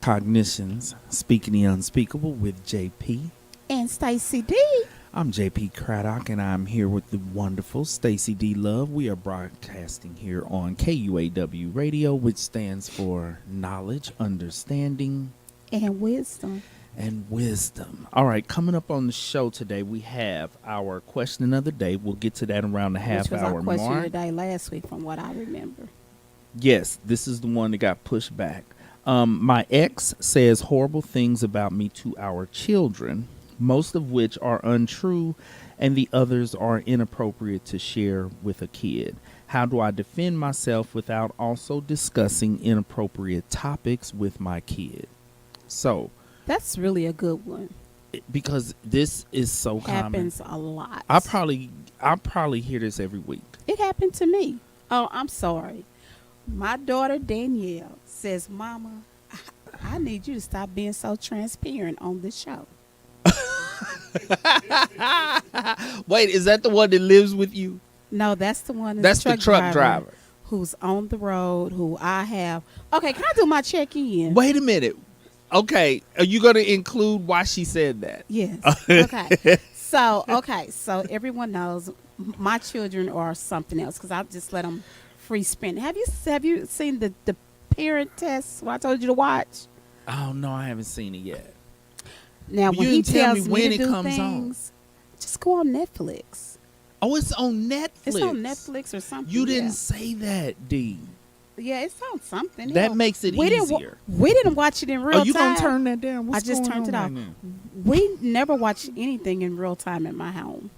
Cognitions, speaking the unspeakable with JP. And Stacy D. I'm JP Craddock, and I'm here with the wonderful Stacy D. Love. We are broadcasting here on KUAW Radio, which stands for Knowledge, Understanding, And wisdom. and Wisdom. All right, coming up on the show today, we have our question of the day. We'll get to that around the half Which was hour our question mark. of the day last week, from what I remember. Yes, this is the one that got pushed back. My ex says horrible things about me to our children, most of which are untrue, and the others are inappropriate to share with a kid. How do I defend myself without also discussing inappropriate topics with my kid? So, That's really a good one. because this is so Happens common, a lot. I probably hear this every week. It happened to me. Oh, I'm sorry. My daughter Danielle says, "Mama, I need you to stop being so transparent on this show." Wait, is that the one that lives with you? No, that's the one. That's the truck driver. Who's on the road. Who I have. Okay, can I do my check-in? Wait a minute. Okay, are you going to include why she said that? Yes. Okay. So everyone knows my children are something else because I just let them free spin. Have you seen the parent test? What I told you to watch. Oh no, I haven't seen it yet. Now You when he didn't tell tells me me when to it do comes things, just go on Netflix. Oh, it's on Netflix. It's on Netflix or something. You didn't yeah. say that, D. Yeah, it's on something. That makes it easier. We didn't watch it in real time. Are you gonna turn that down? What's I just going turned it on off. right now? We never watch anything in real time in my home.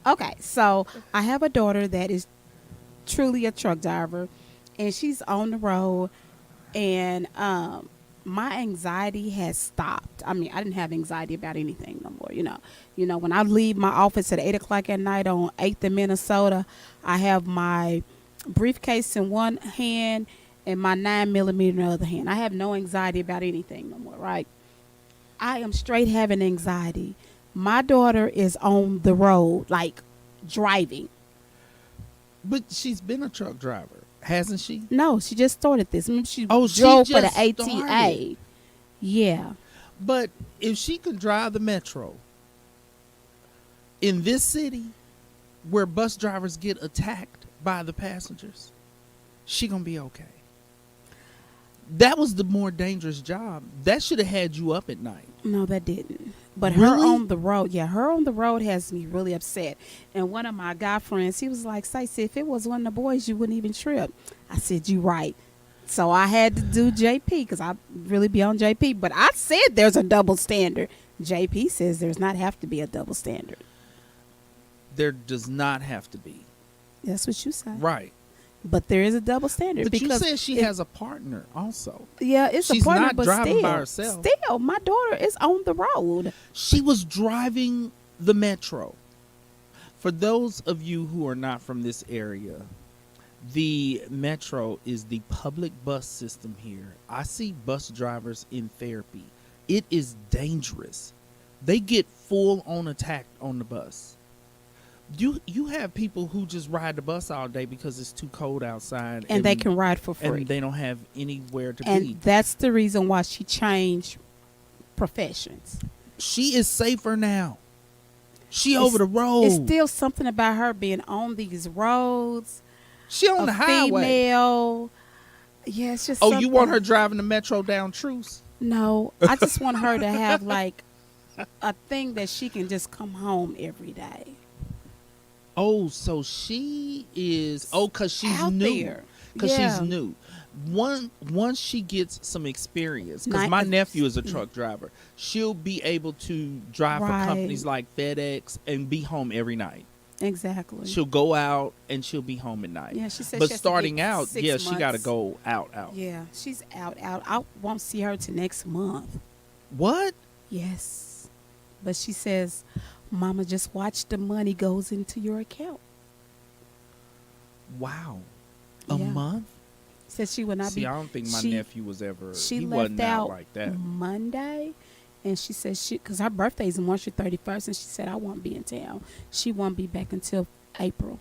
Okay, so I have a daughter that is truly a truck driver, and she's on the road, and my anxiety has stopped. I mean, I didn't have anxiety about anything no more. You know, when I leave my office at 8:00 at night on 8th in Minnesota, I have my briefcase in one hand and my 9mm in the other hand. I have no anxiety about anything no more, right? I am straight having anxiety. My daughter is on the road, like driving. But she's been a truck driver, hasn't she? No, she just started this. I mean, she Oh, drove she for the just ATA. started. Yeah. But if she can drive the metro in this city where bus drivers get attacked by the passengers, she gonna be okay. That was the more dangerous job. That should have had you up at night. No, that didn't. But her Really? on the road, her on the road has me really upset. And one of my guy friends, he was like, "Stacey, if it was one of the boys, you wouldn't even trip." I said, "You right." So I had to do JP because I really be on JP. But I said there's a double standard. JP says there's not have to be a double standard. There does not have to be. That's what you said. Right. But there is a double standard. But because you said she has a partner also. Yeah, it's She's a partner, not but driving still, by herself. Still, my daughter is on the road. She was driving the metro. For those of you who are not from this area, the metro is the public bus system here. I see bus drivers in therapy. It is dangerous. They get full on attacked on the bus. You have people who just ride the bus all day because it's too cold outside, And they can ride for free. and they don't have anywhere to And be. that's the reason why she changed professions. She is safer now. She over the road. It's still something about her being on these roads. She on a the highway. female. Yeah, it's just Oh, something. you want her driving the metro down Truce? No, I just want her to have like a thing that she can just come home every day. Oh, so she is. Oh, because she's Out new. there. Because Yeah. she's new. Once she gets some experience, because Night- my nephew is a truck driver, she'll be able to drive for Right. companies like FedEx and be home every night. Exactly. She'll go out and she'll be home at night. Yeah, she said But she has to starting get out, 6 yeah, she got to months. go out. Yeah, she's out. I won't see her till next month. What? Yes. But she says, "Mama, just watch the money goes into your account." Wow. A Yeah. month? Said she would not See, be. I don't think my nephew was ever. She he left wasn't out out like that. Monday, and she said because her birthday is March 31st, and she said I won't be in town. She won't be back until April.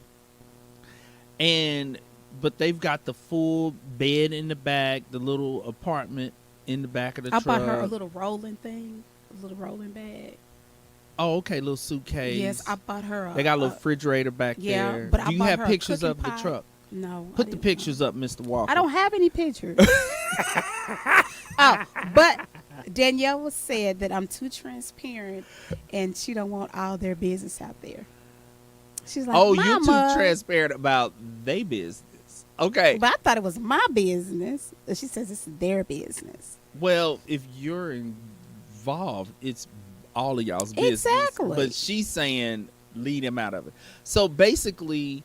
But they've got the full bed in the back, the little apartment in the back of the I truck. bought her a little rolling thing, a little rolling bag. Oh, okay, little suitcase. Yes, I bought her. They got a little refrigerator back yeah, there. but I Do you bought have her a pictures cookie of the pie. truck? No. Put the pictures up, Mr. Walker. I don't have any pictures. Oh, but Danielle was said that I'm too transparent, and she don't want all their business out there. She's like, oh, Mama. you too transparent about their business. Okay. But I thought it was my business. She says it's their business. Well, if you're involved, it's all of y'all's business. Exactly. But she's saying lead him out of it. So basically,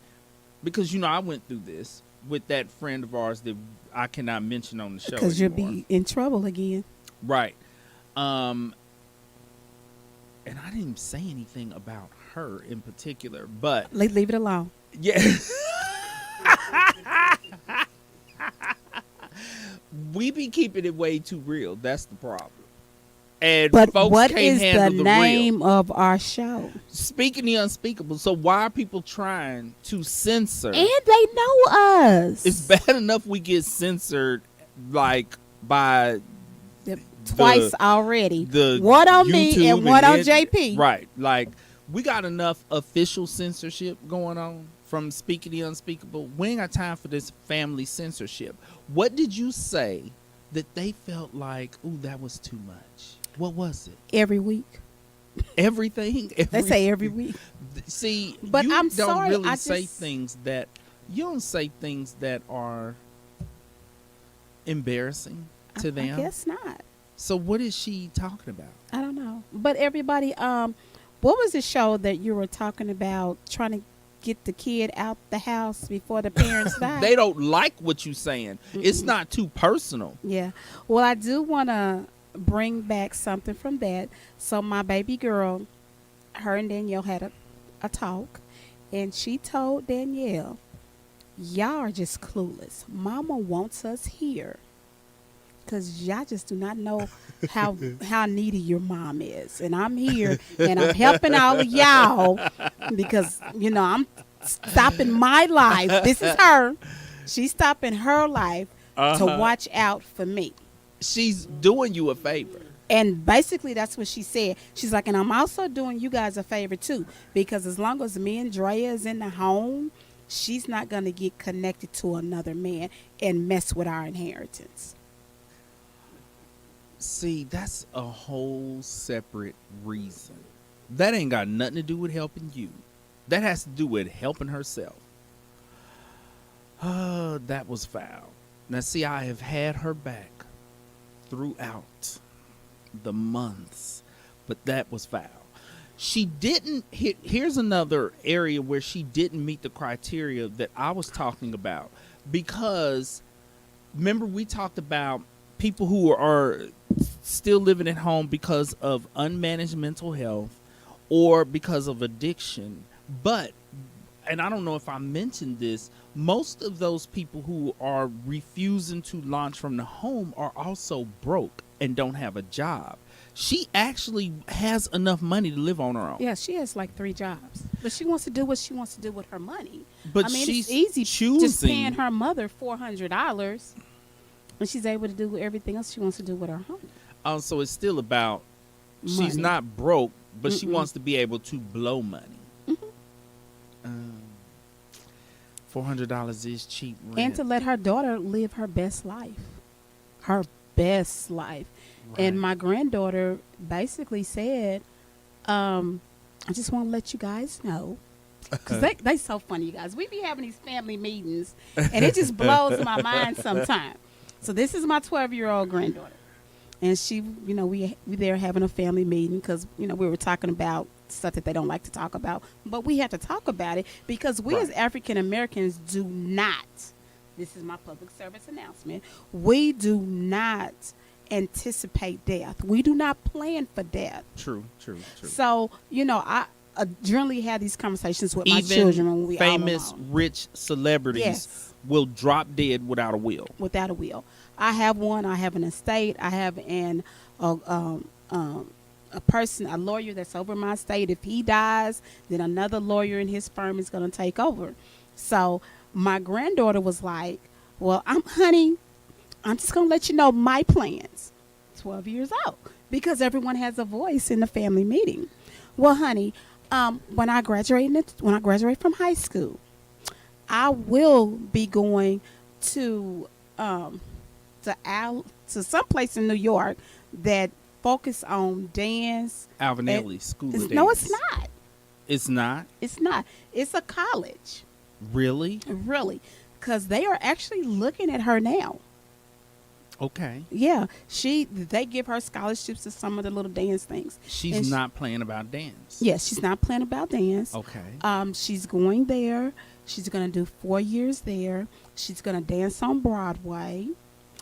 because I went through this with that friend of ours that I cannot mention on the show Because you'll anymore. be in trouble again. Right. And I didn't even say anything about her in particular, but Leave it alone. yeah. We be keeping it way too real. That's the problem. And But folks what can't is handle the the name real. of our show? Speaking the unspeakable. So why are people trying to censor? And they know us. It's bad enough we get censored like by Twice already. the one on YouTube me and one on it. JP. Right. Like we got enough official censorship going on from Speaking the Unspeakable. We ain't got time for this family censorship. What did you say that they felt like, ooh, that was too much? What was it? Every week. Everything? They say every week. See, But you I'm don't sorry, really I say just- things that you don't say things that are embarrassing to them. I guess not. So what is she talking about? I don't know. But everybody, what was the show that you were talking about trying to get the kid out the house before the parents die? They don't like what you're saying. It's not too personal. Yeah. Well, I do want to bring back something from that. So my baby girl, her and Danielle had a talk, and she told Danielle, y'all are just clueless. Mama wants us here because y'all just do not know how needy your mom is. And I'm here, and I'm helping all of y'all because, I'm stopping my life. This is her. She's stopping her life to watch out for me. She's doing you a favor. And basically that's what she said. She's like, and I'm also doing you guys a favor too, because as long as me and Drea is in the home, she's not going to get connected to another man and mess with our inheritance. See, that's a whole separate reason. That ain't got nothing to do with helping you. That has to do with helping herself. That was foul. Now, see, I have had her back throughout the months, but that was foul. She didn't. Here's another area where she didn't meet the criteria that I was talking about, because remember we talked about people who are still living at home because of unmanaged mental health or because of addiction. But, and I don't know if I mentioned this, most of those people who are refusing to launch from the home are also broke and don't have a job. She actually has enough money to live on her own. Yeah, she has like 3 jobs, but she wants to do what she wants to do with her money. But I mean, she's it's easy choosing. just paying her mother $400, and she's able to do everything else she wants to do with her home. So it's still about she's Money. not broke, but she wants to be able to blow money. $400 is cheap rent. And to let her daughter live her best life. Her best life. Right. And my granddaughter basically said, I just want to let you guys know. Because they so funny, you guys. We be having these family meetings, and it just blows my mind sometimes. So this is my 12-year-old granddaughter. And she, we there having a family meeting because, we were talking about stuff that they don't like to talk about. But we have to talk about it because we as African Americans do not, this is my public service announcement, we do not anticipate death. We do not plan for death. True. So, I generally have these conversations with my Even children when we famous all alone. rich celebrities Yes. will drop dead without a will. Without a will. I have one. I have an estate. I have a person, a lawyer that's over my estate. If he dies, then another lawyer in his firm is going to take over. So my granddaughter was like, well, I'm I'm just going to let you know my plans. 12 years old. Because everyone has a voice in the family meeting. Well, honey, when I graduate from high school, I will be going to to some place in New York that focus on dance. Alvin Ailey School of Dance. No, it's not. It's not? It's not. It's a college. Really? Really. Because they are actually looking at her now. Okay. Yeah. They give her scholarships to some of the little dance things. She's not playing about dance. Yes, she's not playing about dance. Okay. She's going there. She's going to do 4 years there. She's going to dance on Broadway.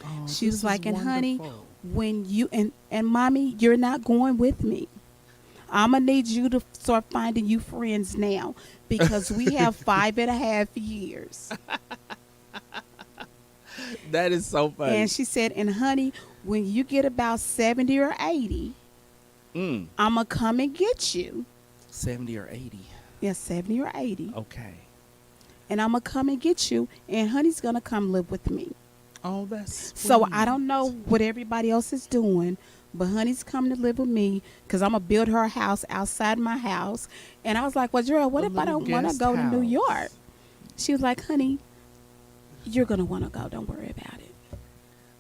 Oh, She was like, and honey, wonderful. when you and mommy, you're not going with me. I'm gonna need you to start finding you friends now because we have 5.5 years. That is so funny. And she said, and honey, when you get about 70 or 80, I'm gonna come and get you. 70 or 80. Yeah, 70 or 80. Okay. And I'm gonna come and get you, and honey's gonna come live with me. Oh, that's sweet. So I don't know what everybody else is doing, but honey's coming to live with me because I'm going to build her a house outside my house. And I was like, well, Gerald, what if I don't want to go to New York? She was like, honey, you're going to want to go. Don't worry about it.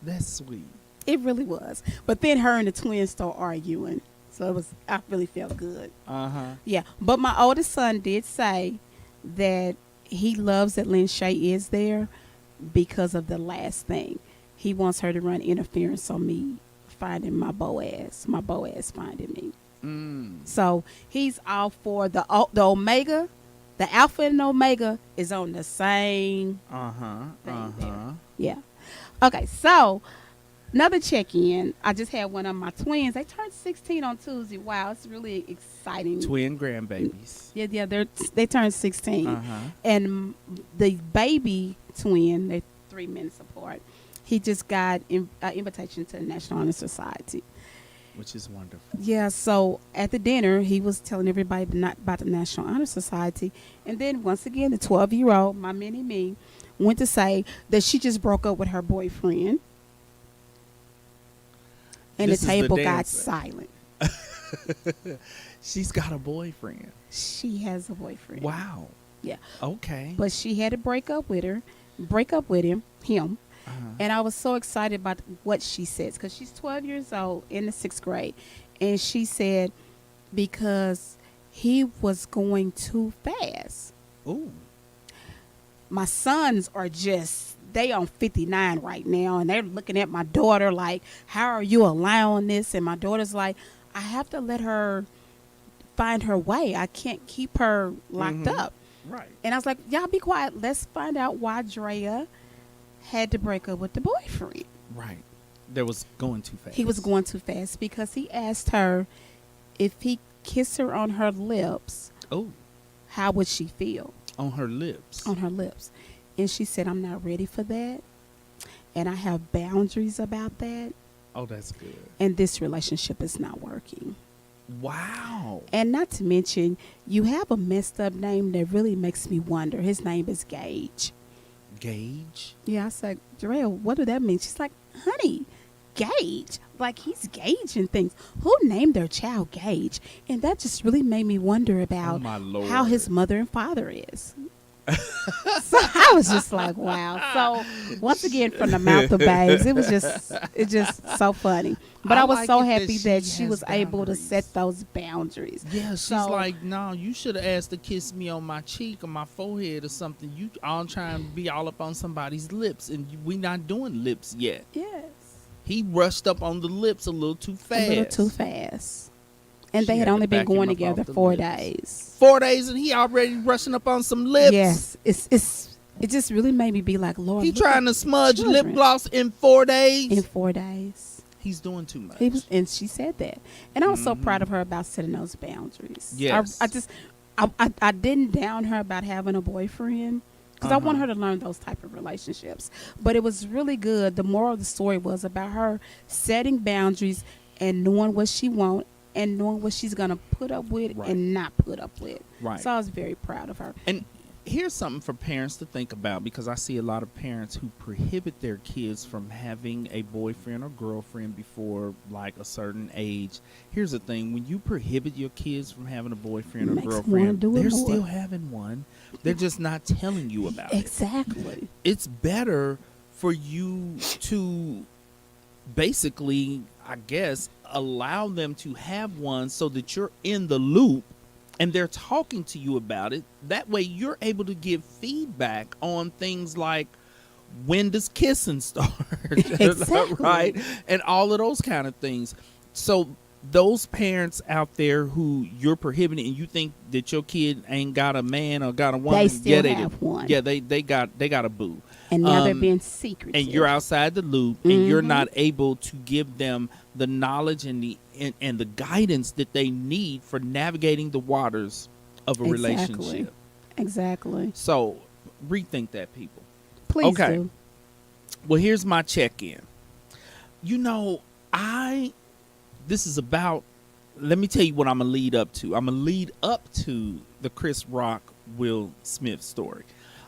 That's sweet. It really was. But then her and the twins started arguing. So I really felt good. Uh-huh. Yeah. But my oldest son did say that he loves that Lynn Shay is there because of the last thing. He wants her to run interference on me finding my Boaz finding me. So he's all for the Omega. The Alpha and Omega is on the same thing there. Yeah. Okay, so another check-in. I just had one of my twins. They turned 16 on Tuesday. Wow, it's really exciting. Twin grandbabies. Yeah, they turned 16. And the baby twin, they're 3 minutes apart. He just got an invitation to the National Honor Society. Which is wonderful. Yeah, so at the dinner, he was telling everybody about the National Honor Society. And then once again, the 12-year-old, my mini-me, went to say that she just broke up with her boyfriend. And the table got silent. She's got a boyfriend. She has a boyfriend. Wow. Yeah. Okay. But she had to break up with him. And I was so excited about what she says because she's 12 years old in the 6th grade. And she said because he was going too fast. Ooh. My sons are they on 59 right now. And they're looking at my daughter like, how are you allowing this? And my daughter's like, I have to let her find her way. I can't keep her locked up. Right. And I was like, y'all be quiet. Let's find out why Drea had to break up with the boyfriend. Right. That was going too fast. He was going too fast because he asked her if he kissed her on her lips. Oh. How would she feel? On her lips. On her lips. And she said, I'm not ready for that. And I have boundaries about that. Oh, that's good. And this relationship is not working. Wow. And not to mention, you have a messed up name that really makes me wonder. His name is Gage. Gage? Yeah, I said, Jarrell, what do that mean? She's like, honey, Gage. Like, he's gauging things. Who named their child Gage? And that just really made me wonder about how his mother and father is. So I was just like, wow. So once again, from the mouth of babes, it's just so funny. But I was so happy that she was able to set those boundaries. Yeah, she's like, no, you should have asked to kiss me on my cheek or my forehead or something. You all trying to be all up on somebody's lips, and we not doing lips yet. Yes. He rushed up on the lips a little too fast. A little too fast. And they had only been going together 4 days. 4 days, and he already rushing up on some lips. Yes, it just really made me be like, Lord, he trying to smudge lip gloss in 4 days. In 4 days, he's doing too much. And she said that, and I was so proud of her about setting those boundaries. Yes, I didn't down her about having a boyfriend because I want her to learn those type of relationships. But it was really good. The moral of the story was about her setting boundaries and knowing what she wants. And knowing what she's going to put up with and not put up with. Right. So I was very proud of her. And here's something for parents to think about, because I see a lot of parents who prohibit their kids from having a boyfriend or girlfriend before like a certain age. Here's the thing: when you prohibit your kids from having a boyfriend or Makes them wanna girlfriend, do it they're more. still having one. They're just not telling you about it. Exactly. It's better for you to basically, I guess, allow them to have one so that you're in the loop and they're talking to you about it. That way you're able to give feedback on things like, when does kissing start? Exactly. Right? And all of those kind of things. So those parents out there who you're prohibiting and you think that your kid ain't got a man or got a woman, They still do. have one. Yeah, they got a boo. And now they're Um, being secretive. and you're outside the loop, and you're not able to give them the knowledge and the guidance that they need for navigating the waters of a relationship. Exactly. So rethink that, people. Please Okay. do. Well, here's my check-in. This is about, let me tell you what I'm going to lead up to. I'm going to lead up to the Chris Rock, Will Smith story.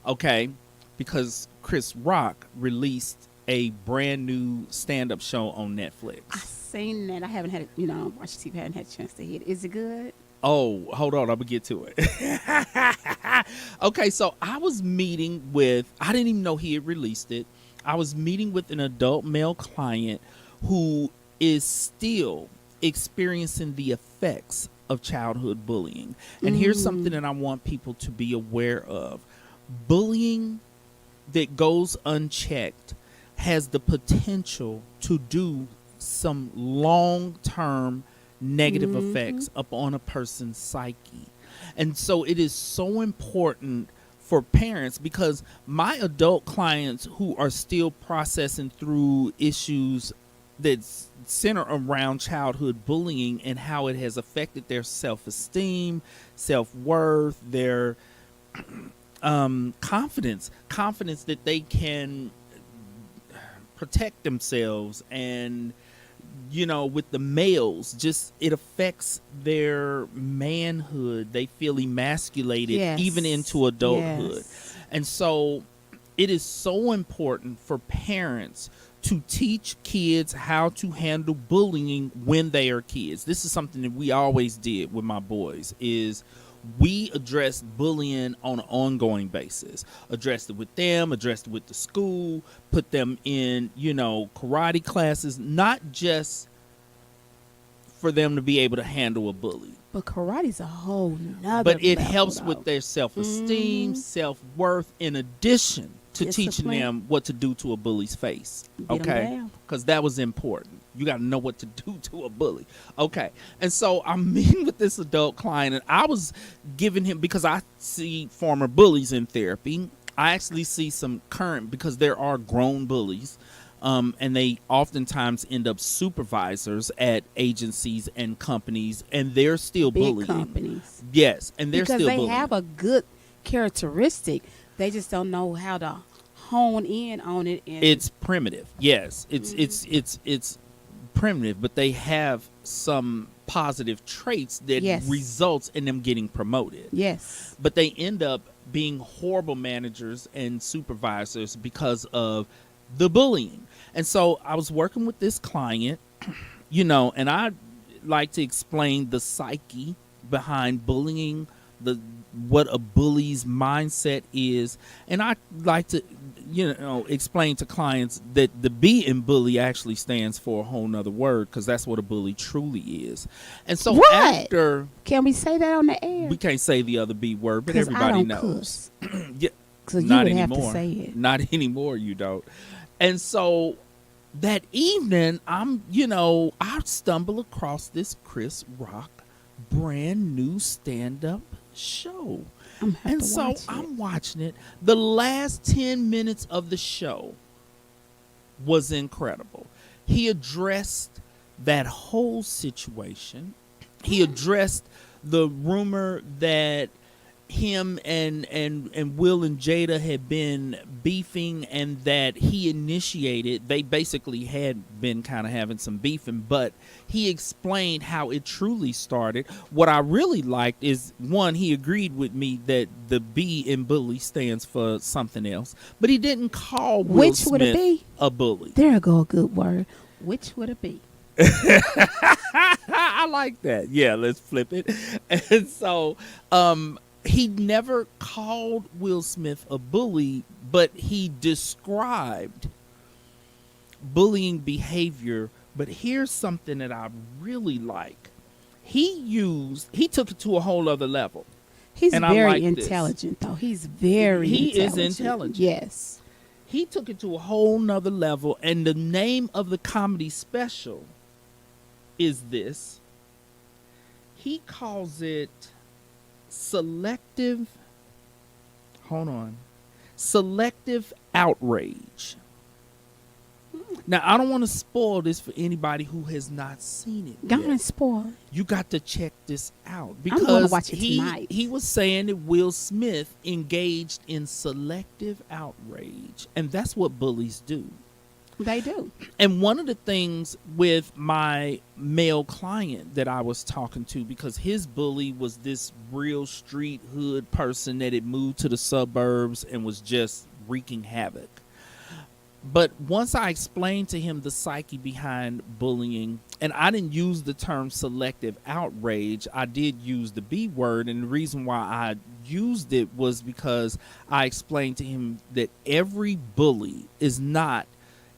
Okay? Because Chris Rock released a brand new stand-up show on Netflix. I seen that. I haven't had, watched TV. I haven't had a chance to hit it. Is it good? Oh, hold on. I'm going to get to it. Okay, so I was meeting with, I didn't even know he had released it. I was meeting with an adult male client who is still experiencing the effects of childhood bullying. And here's something that I want people to be aware of. Bullying that goes unchecked has the potential to do some long-term negative effects upon a person's psyche. And so it is so important for parents, because my adult clients who are still processing through issues that center around childhood bullying and how it has affected their self-esteem, self-worth, their confidence that they can protect themselves, and with the males, just it affects their manhood. They feel emasculated, Yes. even into adulthood. Yes. And so it is so important for parents to teach kids how to handle bullying when they are kids. This is something that we always did with my boys, is we addressed bullying on an ongoing basis. Addressed it with them, addressed it with the school, put them in, karate classes, not just for them to be able to handle a bully. But karate's a whole nother But it level, helps though. with their self-esteem, self-worth, in addition to teaching Discipline. them what to do to a bully's face. Get 'em Okay? down. Because that was important. You got to know what to do to a bully. Okay. And so I'm meeting with this adult client, and I was giving him, because I see former bullies in therapy. I actually see some current, because there are grown bullies. And they oftentimes end up supervisors at agencies and companies, and they're still Big bullying. companies. Yes, and they're Because still they bullying. have a good characteristic. They just don't know how to hone in on it. And It's primitive. Yes, it's primitive, but they have some positive traits that Yes. results in them getting promoted. yes. But they end up being horrible managers and supervisors because of the bullying. And so I was working with this client, and I like to explain the psyche behind bullying, what a bully's mindset is. And I like to, explain to clients that the B in bully actually stands for a whole nother word, because that's what a bully truly is. And so What? after, Can we say that on the air? we can't say the other B word, but 'Cause I everybody don't knows. cuss. Yeah, So you not would anymore. have to say it. Not anymore, you don't. And so that evening, I stumble across this Chris Rock brand new stand-up show. I'm gonna have And to so watch it. I'm watching it. The last 10 minutes of the show was incredible. He addressed that whole situation. He addressed the rumor that him and Will and Jada had been beefing, and that he initiated. They basically had been kind of having some beefing, but he explained how it truly started. What I really liked is, one, he agreed with me that the B in bully stands for something else, but he didn't call Will Which would it Smith be? a bully. There go a good word. Which would it be? I like that. Yeah, let's flip it. And so he never called Will Smith a bully, but he described bullying behavior. But here's something that I really like. He took it to a whole other level. He's And I very like this. intelligent, though. He's very He is intelligent. intelligent. Yes. He took it to a whole nother level, and the name of the comedy special is this. He calls it selective outrage. Now, I don't want to spoil this for anybody who has not seen it Go yet. and spoil. You got to check this out, I'm because gonna watch it tonight. he was saying that Will Smith engaged in selective outrage, and that's what bullies do. They do. And one of the things with my male client that I was talking to, because his bully was this real street hood person that had moved to the suburbs and was just wreaking havoc. But once I explained to him the psyche behind bullying, and I didn't use the term selective outrage, I did use the B word. And the reason why I used it was because I explained to him that every bully is not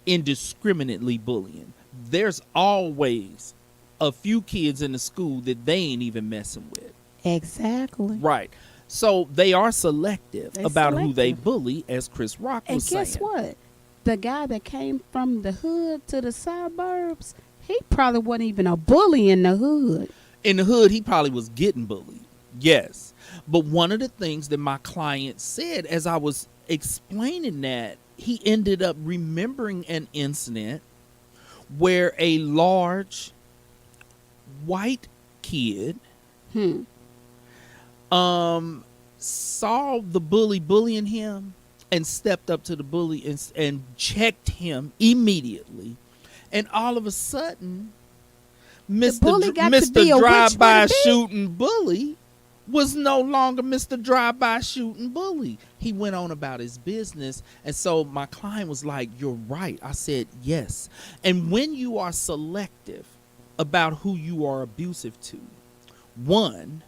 indiscriminately bullying. There's always a few kids in the school that they ain't even messing with. Exactly. Right. So they are selective They about who they selective. bully, as Chris Rock And was saying. guess what? The guy that came from the hood to the suburbs, he probably wasn't even a bully in the hood. In the hood, he probably was getting bullied. Yes. But one of the things that my client said as I was explaining that, he ended up remembering an incident where a large white kid saw the bully bullying him and stepped up to the bully and checked him immediately. And all of a sudden, bully got to Mr. be a which Drive-by would it be? shooting bully was no longer Mr. Drive-by shooting bully. He went on about his business. And so my client was like, "You're right." I said, "Yes." And when you are selective about who you are abusive to, one,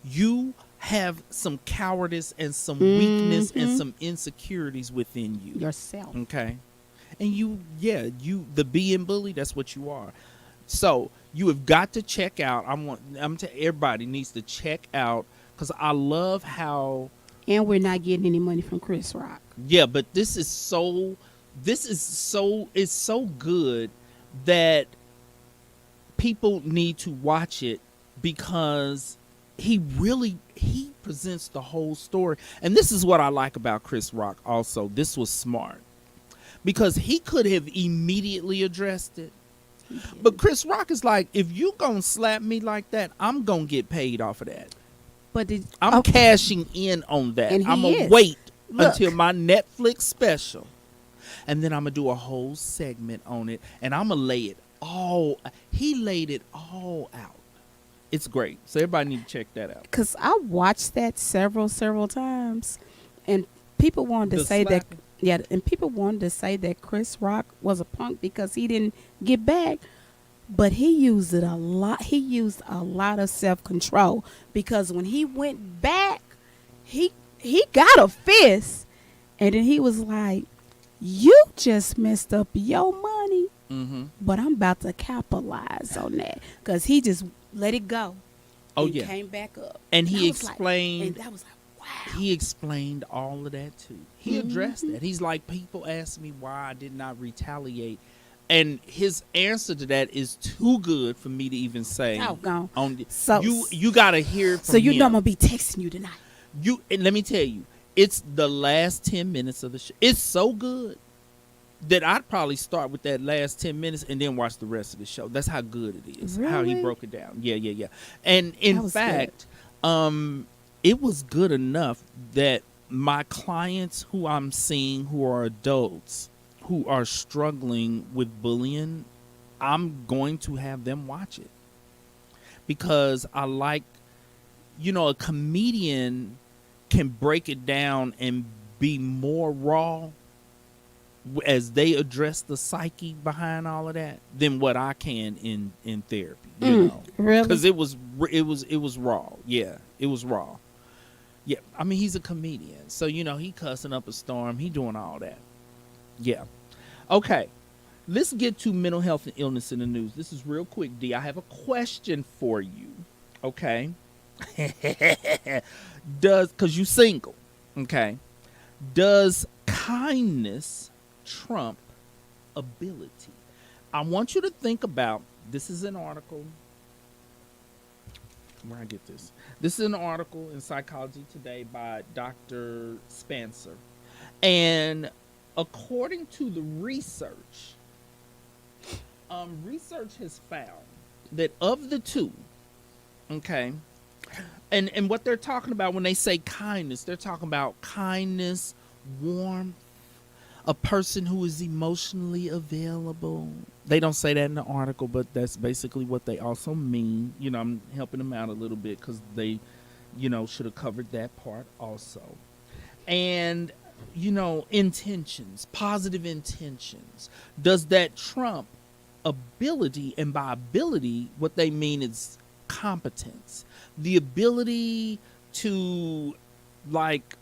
you have some cowardice and some weakness and some insecurities within you. Yourself. Okay. And the being bully, that's what you are. So you have got to check out. Everybody needs to check out, because I love how. And we're not getting any money from Chris Rock. Yeah, but it's so good that people need to watch it, because he presents the whole story. And this is what I like about Chris Rock also. This was smart, because he could have immediately addressed it. But Chris Rock is like, if you gonna slap me like that, I'm gonna get paid off of that. But I'm cashing in on that. And he I'm gonna is. wait Look. until my Netflix special, and then I'm gonna do a whole segment on it, and I'm gonna lay it all. He laid it all out. It's great. So everybody need to check that out. Because I watched that several times, and people wanted to The say that. slapping. Yeah, and people wanted to say that Chris Rock was a punk because he didn't get back, but he used it a lot. He used a lot of self-control, because when he went back, he got a fist, and then he was like, "You just messed up your money, but I'm about to capitalize on that," because he just let it go. Oh, and yeah. came back up, And he I was like- explained. and that was like, wow. He explained all of that too. He addressed that. He's like, people ask me why I did not retaliate, and his answer to that is too good for me to even say. Doggone. So you got to hear from So you him. know I'm gonna be texting you tonight. And let me tell you, it's the last 10 minutes of the show. It's so good that I'd probably start with that last 10 minutes and then watch the rest of the show. That's how good it is. How he Really? broke it down. Yeah. And in That was fact, it was good enough that my clients who I'm seeing who are adults who are struggling with bullying, I'm going to have them watch it because I like, a comedian can break it down and be more raw as they address the psyche behind all of that than what I can in therapy, Really? because it was raw. Yeah, it was raw. Yeah, I mean, he's a comedian, so he cussing up a storm, he doing all that. Yeah. Okay, let's get to mental health and illness in the news. This is real quick, D. I have a question for you. Okay. Because you single. Okay. Does kindness trump ability? I want you to think about, this is an article. Where I get this? This is an article in Psychology Today by Dr. Spencer. And according to the research, research has found that of the two, okay, and what they're talking about when they say kindness, they're talking about kindness, warmth, a person who is emotionally available. They don't say that in the article, but that's basically what they also mean. I'm helping them out a little bit because they, should have covered that part also. And, intentions, positive intentions. Does that trump ability? And by ability, what they mean is competence. The ability to, like,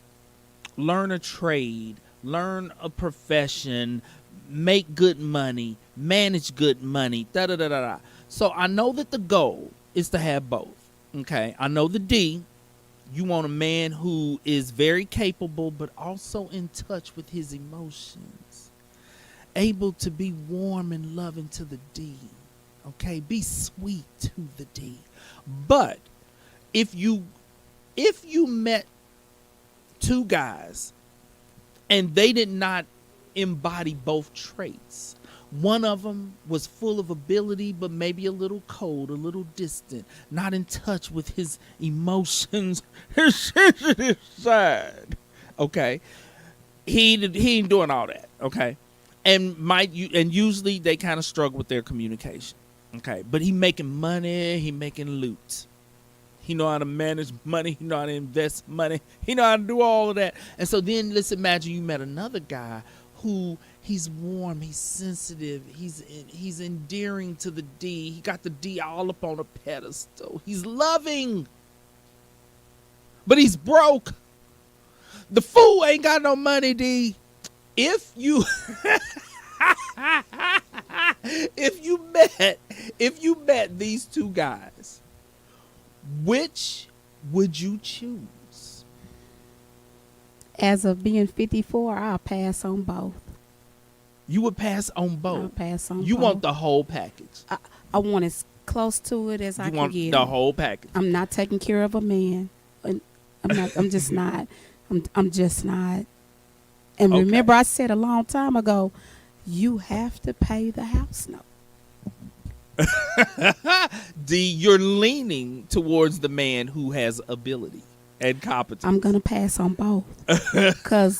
learn a trade, learn a profession, make good money, manage good money, da-da-da-da-da. So I know that the goal is to have both, okay? I know the D, you want a man who is very capable but also in touch with his emotions, able to be warm and loving to the D, okay? Be sweet to the D. But if you met two guys and they did not embody both traits, one of them was full of ability but maybe a little cold, a little distant, not in touch with his emotions, his sensitive side, okay? He ain't doing all that, okay? And usually they kind of struggle with their communication, okay? But he making money, he making loot. He know how to manage money. He know how to invest money. He know how to do all of that. And so then let's imagine you met another guy who he's warm, he's sensitive, he's endearing to the D. He got the D all up on a pedestal. He's loving, but he's broke. The fool ain't got no money, D. If you if you met these two guys, which would you choose? As of being 54, I'll pass on both. You would pass on both. I'll pass on You both. want the whole package. I want as close to it as I You can want get. the whole package. I'm not taking care of a man. I'm just not. I'm just not. And Okay. remember, I said a long time ago, you have to pay the house note. D, you're leaning towards the man who has ability and competence. I'm going to pass on both because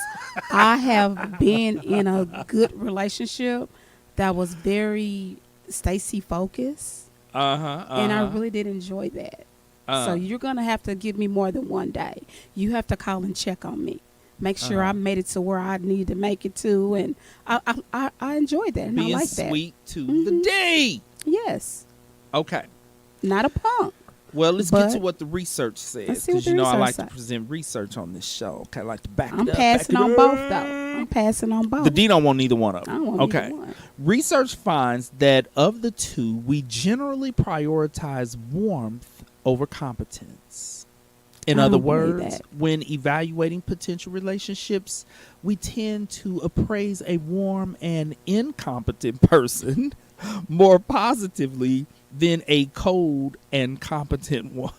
I have been in a good relationship that was very Stacy focused, and I really did enjoy that. So you're going to have to give me more than one day. You have to call and check on me. Make sure I made it to where I need to make it to, and I enjoyed that, and being I like that. sweet to the D. Yes. Okay. Not a punk. Well, let's get But- to what the research says, Let's see what because the I research like to says. present research on this show. Okay, I like to back I'm it up. passing back it on up. both, though. I'm passing on both. The D don't want neither one of I them. don't want Okay. either one. Research finds that of the two, we generally prioritize warmth over competence. In I other don't believe words, that. when evaluating potential relationships, we tend to appraise a warm and incompetent person more positively than a cold and competent one.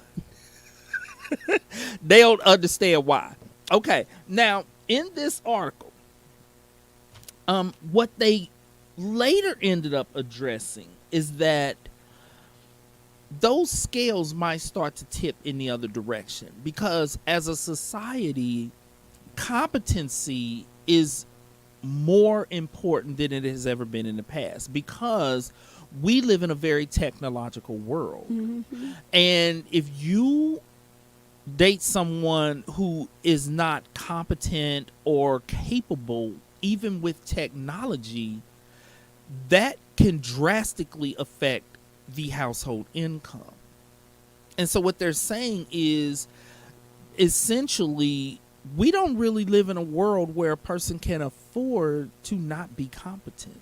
They don't understand why. Okay, now in this article, what they later ended up addressing is that those scales might start to tip in the other direction, because as a society, competency is more important than it has ever been in the past, because we live in a very technological world. Mm-hmm. And if you date someone who is not competent or capable, even with technology, that can drastically affect the household income. And so what they're saying is, essentially, we don't really live in a world where a person can afford to not be competent.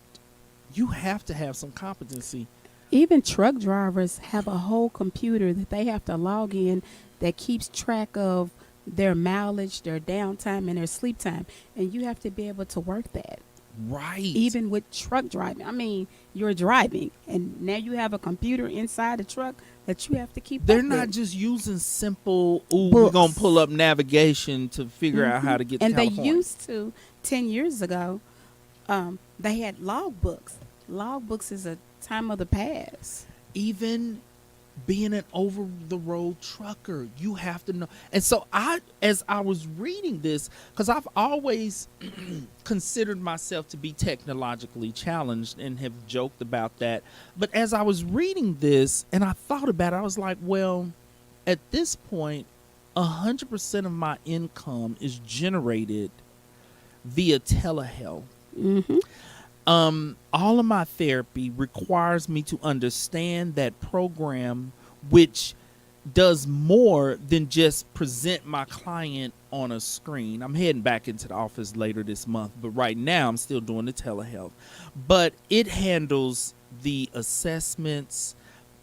You have to have some competency. Even truck drivers have a whole computer that they have to log in that keeps track of their mileage, their downtime, and their sleep time. And you have to be able to work that. Right. Even with truck driving. I mean, you're driving, and now you have a computer inside the truck that you have to keep They're up not with. just using simple, ooh, we're going to Books. pull up navigation to figure out how to get to And they California. used to, 10 years ago, they had log books. Log books is a time of the past. Even being an over the road trucker, you have to know. And so as I was reading this, because I've always considered myself to be technologically challenged and have joked about that. But as I was reading this and I thought about it, I was like, well, at this point, 100% of my income is generated via telehealth. Mm-hmm. All of my therapy requires me to understand that program, which does more than just present my client on a screen. I'm heading back into the office later this month, but right now I'm still doing the telehealth. But it handles the assessments,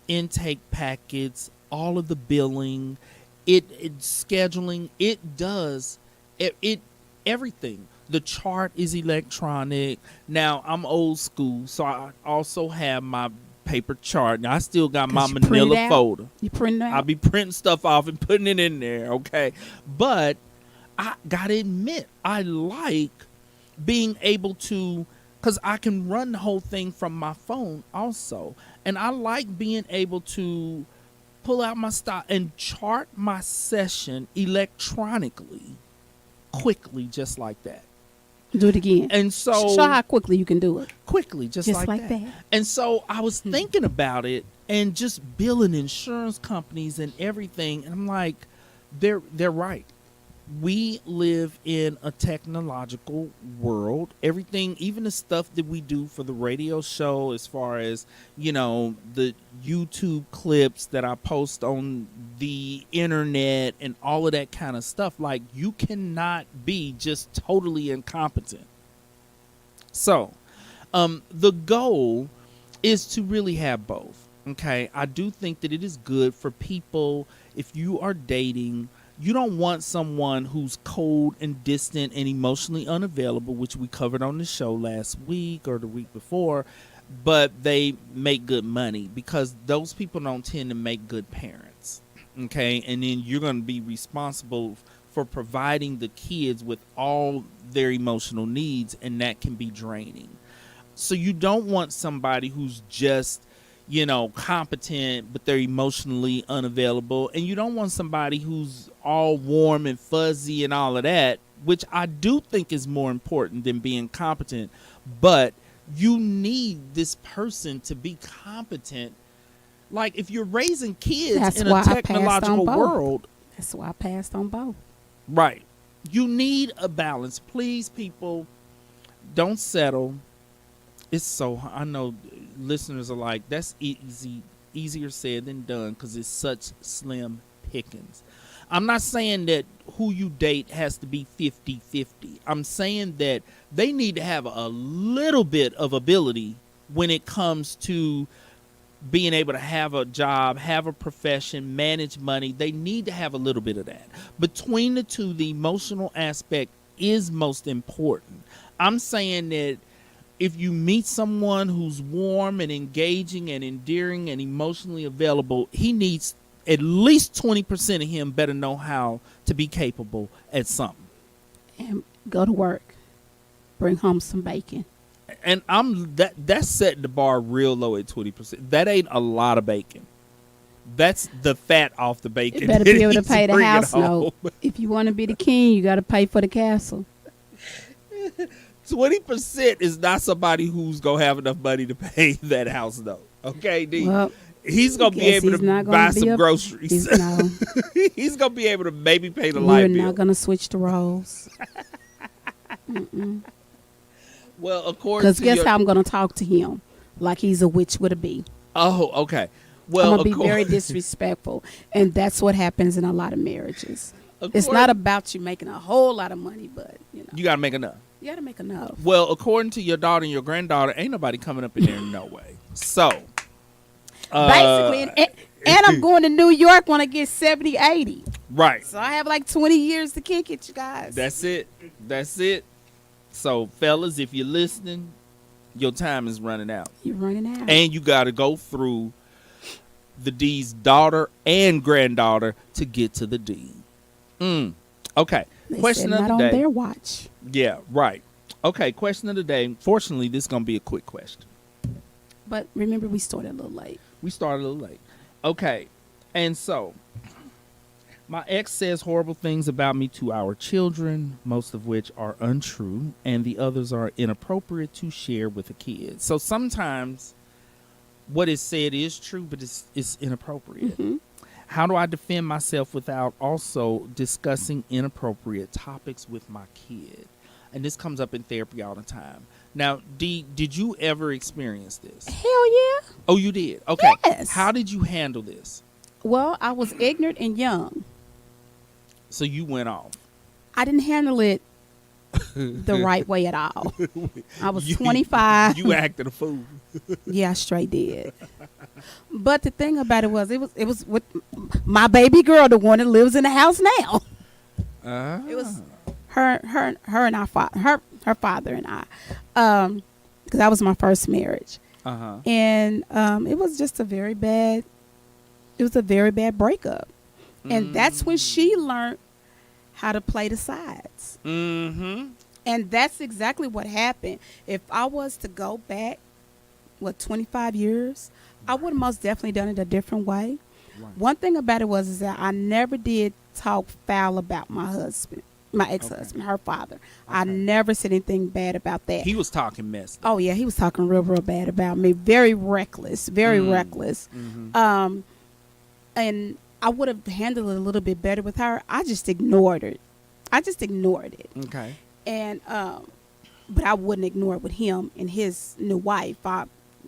intake packets, all of the billing, it scheduling. It does it everything. The chart is electronic. Now, I'm old school, so I also have my paper chart. Now, I still got my 'Cause you print it manila out? folder. You print it I'll out? be printing stuff off and putting it in there, okay? But I got to admit, I like being able to, because I can run the whole thing from my phone also. And I like being able to pull out my stock and chart my session electronically, quickly, just like that. Do it again. And so Show how quickly you can do it. quickly, just like that. And so I was thinking about it and just billing insurance companies and everything. And I'm like, they're right. We live in a technological world. Everything, even the stuff that we do for the radio show, as far as, the YouTube clips that I post on the internet and all of that kind of stuff, like, you cannot be just totally incompetent. So, the goal is to really have both. Okay. I do think that it is good for people, if you are dating, you don't want someone who's cold and distant and emotionally unavailable, which we covered on the show last week or the week before, but they make good money, because those people don't tend to make good parents. Okay. And then you're going to be responsible for providing the kids with all their emotional needs, and that can be draining. So you don't want somebody who's just, competent, but they're emotionally unavailable. And you don't want somebody who's all warm and fuzzy and all of that, which I do think is more important than being competent. But you need this person to be competent. Like, if you're raising kids That's in why a I passed on technological both. world, That's why I passed on both. right, you need a balance. Please, people, don't settle. It's so, I know listeners are like, that's easier said than done, because it's such slim pickings. I'm not saying that who you date has to be 50-50. I'm saying that they need to have a little bit of ability when it comes to being able to have a job, have a profession, manage money. They need to have a little bit of that. Between the two, the emotional aspect is most important. I'm saying that if you meet someone who's warm and engaging and endearing and emotionally available, he needs at least 20% of him better know how to be capable at something. And go to work. Bring home some bacon. And that's setting the bar real low at 20%. That ain't a lot of bacon. That's the fat off the bacon. You better be able to He's pay the bringing house home. note. If you want to be the king, you got to pay for the castle. 20% is not somebody who's gonna have enough money to pay that house note. Okay, D. Well, He's gonna be guess able he's to not gonna buy be some a- groceries. He's gonna be able to maybe pay the light We're bill. not going to switch the roles. Well, according Because to guess your, how I'm going to talk to him? Like he's a witch with a bee. oh, okay. Well, I'm going to be very disrespectful. And that's what happens in a lot of marriages. It's according- not about you making a whole lot of money, but, you gotta make enough. you got to make enough. Well, according to your daughter and your granddaughter, ain't nobody coming up in there no way. So, Basically, and I'm going to New York when I get 70, 80. right. So I have like 20 years to kick it, you guys. That's it. That's it. So, fellas, if you're listening, your time is running out. You're running out. And you got to go through the D's daughter and granddaughter to get to the D. Okay. They Question said of not the on day. their watch. Yeah, right. Okay, question of the day. Fortunately, this is going to be a quick question. But remember, we started a little late. We started a little late. Okay. And so, my ex says horrible things about me to our children, most of which are untrue, and the others are inappropriate to share with a kid. So sometimes what is said is true, but it's inappropriate. Mhm. How do I defend myself without also discussing inappropriate topics with my kid? And this comes up in therapy all the time. Now, Dee, did you ever experience this? Hell yeah. Oh, you did? Okay. Yes. How did you handle this? Well, I was ignorant and young. So you went off. I didn't handle it the right way at all. I was You- 25. You acted a fool. Yeah, I straight did. But the thing about it was with my baby girl, the one that lives in the house now. It was her and our father, her father and I, because that was my first marriage, Uh-huh. and it was just a very bad breakup, and that's when she learned how to play the sides, Mm-hmm. and that's exactly what happened. If I was to go back, 25 years, I would have most definitely done it a different way. Right. One thing about it was is that I never did talk foul about my husband, my ex-husband, her father. I Okay. never said anything bad about that. He was talking mess. Oh yeah, he was talking real bad about me. Very reckless, very reckless. Mm-hmm. And I would have handled it a little bit better with her. I just ignored it. Okay. And but I wouldn't ignore it with him and his new wife.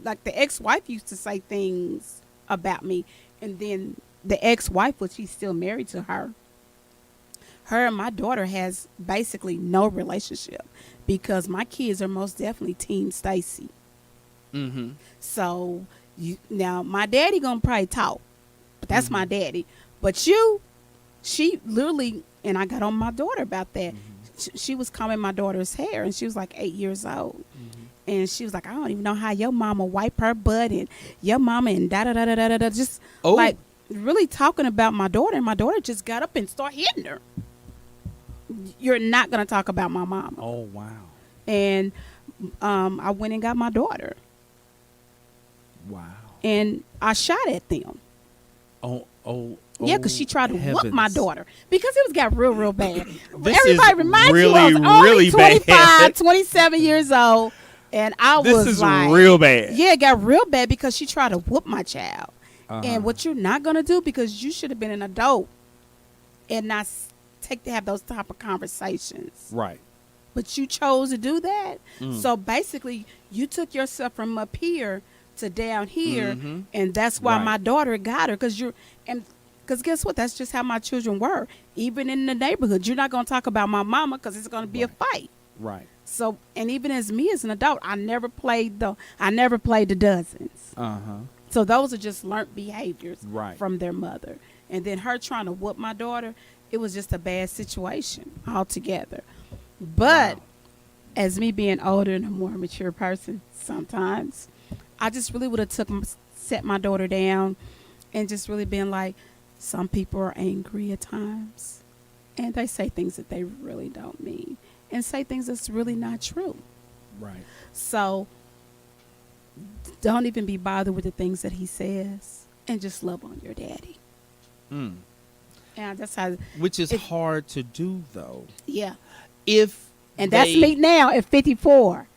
Like the ex-wife used to say things about me, and then the ex-wife, which he's still married to her and my daughter has basically no relationship because my kids are most definitely Team Stacy. Mm-hmm. So now my daddy gonna probably talk, but that's my daddy. But she literally, and I got on my daughter about that. She was combing my daughter's hair, and she was like 8 years old. And she was like, I don't even know how your mama wipe her butt and your mama and da-da-da-da-da-da. Just like really talking about my daughter. And my daughter just got up and started hitting her. You're not going to talk about my mama. Oh, wow. And I went and got my daughter. Wow. And I shot at them. Yeah, because she tried to whoop my daughter. Because it got real bad. This Everybody is reminds really, you I was only really 25, bad. 27 years old. And I This was is like, real bad. yeah, it got real bad because she tried to whoop my child. Uh-huh. And what you're not going to do, because you should have been an adult and not have those type of conversations. Right. But you chose to do that. Mm. So basically, you took yourself from up here to down here. Mhm. And that's why Right. my daughter got her. Because guess what? That's just how my children were. Even in the neighborhood, you're not going to talk about my mama because it's going to be a fight. Right. So, and even as me as an adult, I never played the dozens. Uh-huh. So those are just learned behaviors Right. from their mother. And then her trying to whoop my daughter, it was just a bad situation altogether. But Wow. as me being older and a more mature person, sometimes I just really would have set my daughter down and just really been like, some people are angry at times and they say things that they really don't mean and say things that's really not true. Right. So don't even be bothered with the things that he says. and just love on your daddy. Mm. And that's how. Which is hard to do, though. Yeah. If And that's me now at 54.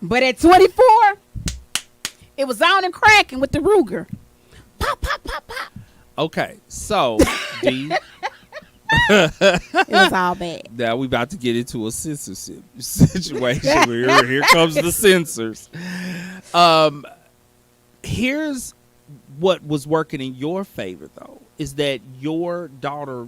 But at 24, it was on and cracking with the Ruger. Pop, pop, pop, pop. Okay, so D, It was all bad. now we about to get into a censorship situation. Here comes the censors. Here's what was working in your favor, though, is that your daughter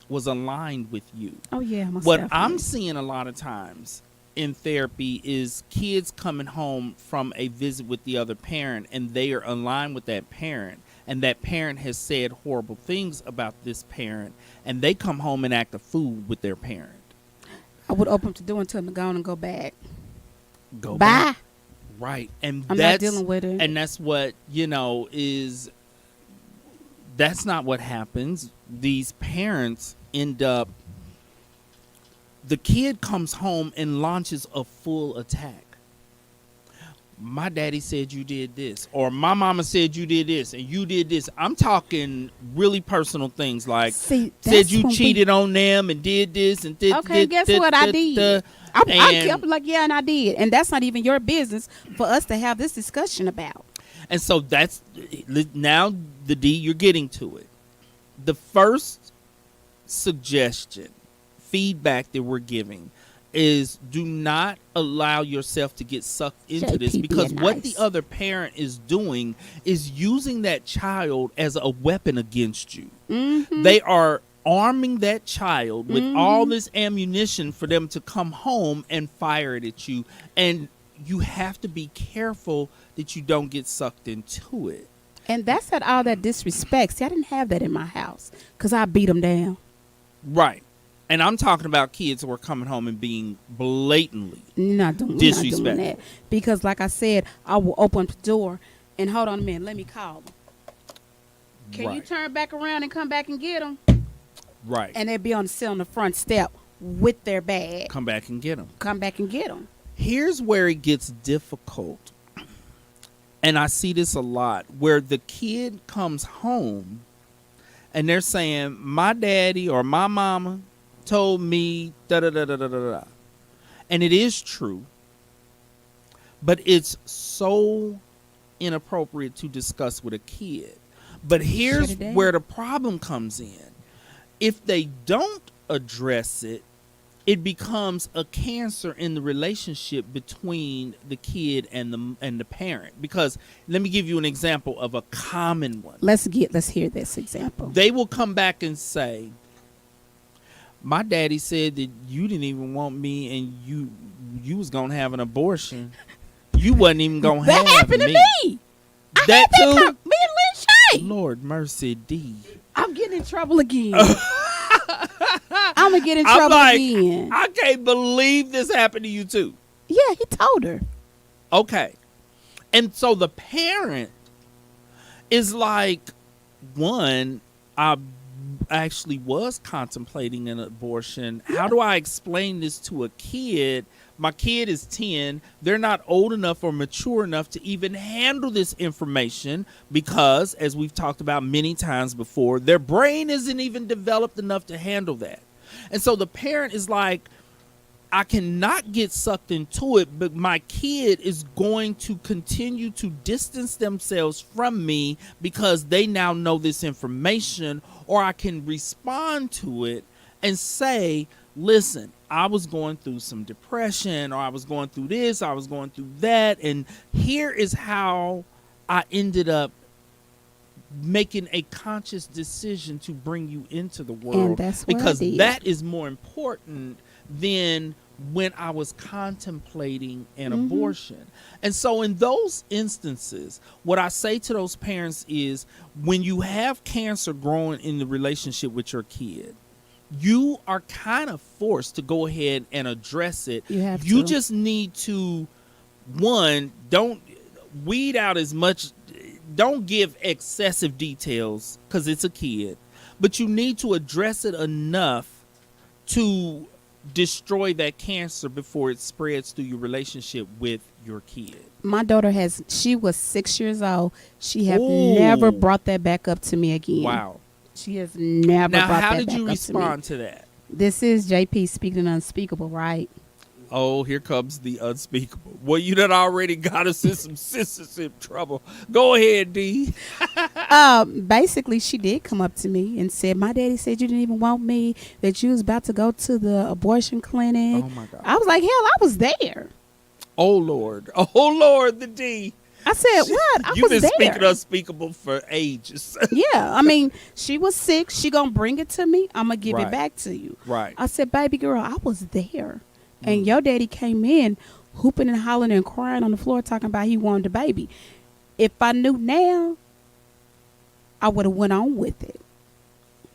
was aligned with you. Oh, yeah. Most What definitely. I'm seeing a lot of times in therapy is kids coming home from a visit with the other parent, and they are aligned with that parent, and that parent has said horrible things about this parent, and they come home and act a fool with their parent. I would open up the door and tell them to go on and go back. Go Bye. back. Right. And I'm that's not dealing with it. And that's what, that's not what happens. These parents end up, the kid comes home and launches a full attack. My daddy said you did this, or my mama said you did this, and you did this. I'm talking really personal things like See, said that's you when cheated on them and did this and did. Okay, guess what I did? I'm like, yeah, and I did. And that's not even your business for us to have this discussion about. And so that's now the D, you're getting to it. The first suggestion, feedback that we're giving is do not allow yourself to get sucked into this, JP because being what nice. the other parent is doing is using that child as a weapon against you. Mm-hmm. They are arming that child with all this ammunition for them to come home and fire it at you. And you have to be careful that you don't get sucked into it. And that's not all that disrespect. See, I didn't have that in my house because I beat them down. Right. And I'm talking about kids who are coming home and being blatantly You're not doing disrespectful. that. Because like I said, I will open the door and hold on a minute, let me call them. Can you Right. turn back around and come back and get them? Right. And they'd be on the front step with their bag. Come back and get them. Come back and get them. Here's where it gets difficult. And I see this a lot, where the kid comes home and they're saying, my daddy or my mama told me da da da da da da da. And it is true, but it's so inappropriate to discuss with a kid. But here's Shut it down. where the problem comes in. If they don't address it, it becomes a cancer in the relationship between the kid and the parent. Because let me give you an example of a common one. Let's hear this example. They will come back and say, my daddy said that you didn't even want me and you was gonna have an abortion. You wasn't even gonna have That happened to me. That too? Me and Lynn Shay. Lord mercy, D. I'm getting in trouble again. I'm gonna get in I'm trouble like, again. I can't believe this happened to you too. Yeah, he told her. Okay. And so the parent is like, one, I actually was contemplating an abortion. How do I explain this to a kid? My kid is 10. They're not old enough or mature enough to even handle this information because, as we've talked about many times before, their brain isn't even developed enough to handle that. And so the parent is like, I cannot get sucked into it, but my kid is going to continue to distance themselves from me because they now know this information, or I can respond to it and say, listen, I was going through some depression, or I was going through this, I was going through that, and here is how I ended up making a conscious decision to bring you into the world. And that's what I because did. that is more important than when I was contemplating an abortion. And so in those instances, what I say to those parents is, when you have cancer growing in the relationship with your kid, you are kind of forced to go ahead and address it. You have You to. just need to, one, don't weed out as much, don't give excessive details because it's a kid, but you need to address it enough to destroy that cancer before it spreads through your relationship with your kid. My daughter she was 6 years old. She have Ooh. never brought that back up to me again. Wow. She has never Now, brought how that did back you up to me. respond to that? This is JP speaking Unspeakable, right? Oh, here comes the unspeakable. Well, you done already got us in some censorship trouble. Go ahead, D. Basically, she did come up to me and said, "My daddy said you didn't even want me, that you was about to go to the abortion clinic." Oh, my God. I was like, hell, I was there. Oh, Lord. Oh, Lord, the D. I said, what? I You've was been there. speaking unspeakable for ages. Yeah, I mean, she was sick. She gonna bring it to me. I'm gonna give Right. it back to you. Right. I said, baby girl, I was there. And your daddy came in hooping and hollering and crying on the floor talking about he wanted the baby. If I knew now, I would have went on with it.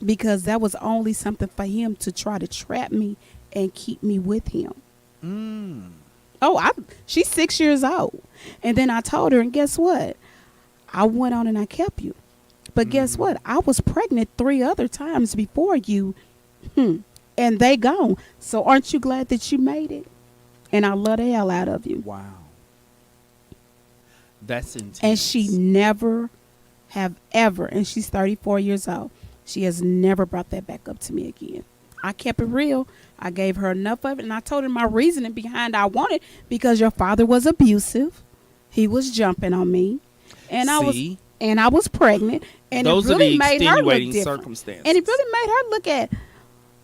Because that was only something for him to try to trap me and keep me with him. Mm. Oh, she's 6 years old. And then I told her, and guess what? I went on and I kept you. But guess what? I was pregnant 3 other times before you. And they gone. So aren't you glad that you made it? And I love the hell out of you. Wow. That's intense. And she never have ever, and she's 34 years old, she has never brought that back up to me again. I kept it real. I gave her enough of it, and I told her my reasoning behind I wanted, because your father was abusive. He was jumping on me. And I was pregnant. And those it really are the made her look extenuating different. circumstances. And it really made her look at,